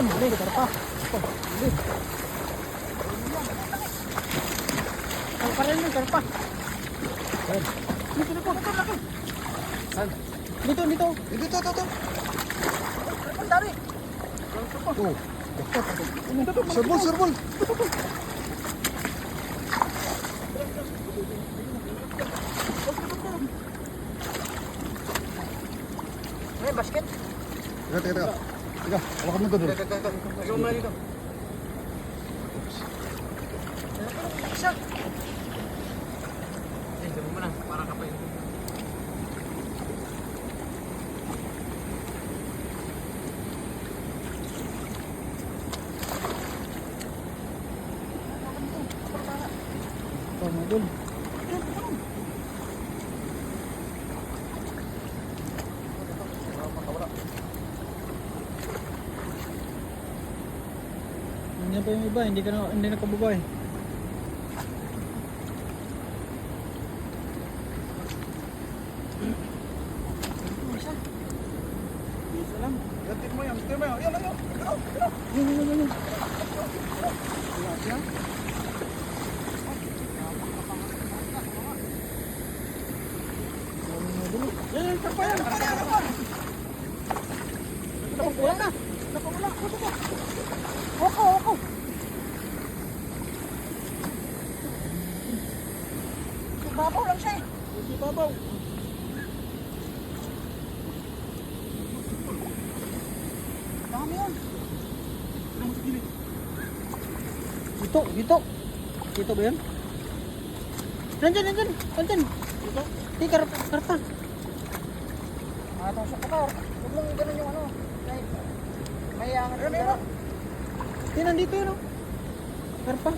yun. Huli, karpa. Huli. Karpa rin yun, karpa. Ayan. Dito, laki. Saan? Dito. Dito. Ang dami. Oh. Serbol. May basket. Teka. Hawakan mo doon. Lagyan mo dito. Isa. Gawin mo lang. Para ka pa yun. Tama dun. Ganyan pa yung iba, hindi nakababa eh. Isa lang. Gantin mo yan. Yan. Yun. Yan, karpa yan. Wala na. Wako. Babaw lang siya eh. Babaw. Dami yun. Dito. Dito ba yan? Nandyan. Dito? Di, karpa. Atong sa kapar. Huwag lang ganun yung ano. May angat. Di, nandito yun o. Karpa.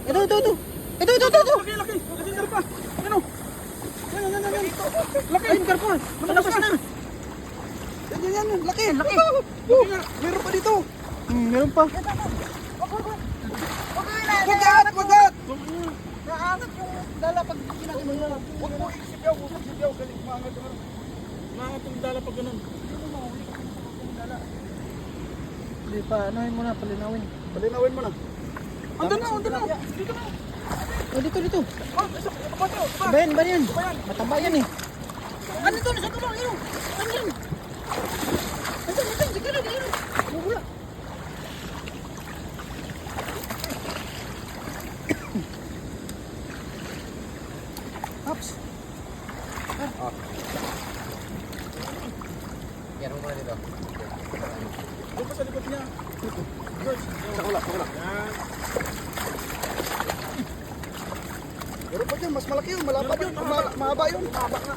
Ito. Laki, karpa. Ano? Yan. Laki. Ayun, karpa. Malabas na. Yan. Laki. Meron pa dito. Meron pa. Wagat. Naangat yung dala pag ginagawa mo. Huwag mo isipyaw. Galing maangat yung ano. Naangat yung dala pag ganun. Hindi pa, anuhin mo na, palinawin. Palinawin mo na. Andun na. Dito na. Oh, dito. Ba yan? Mataba yan eh. Ano to? Nasa tulong, yun. Andun. Sige na. Mula. Hops. Yan mo muna dito. Doon pa sa likod niya. Sakula. Yan. Meron pa dyan. Mas malaki yun. Malapad yun. Mahaba yun. Mahaba nga.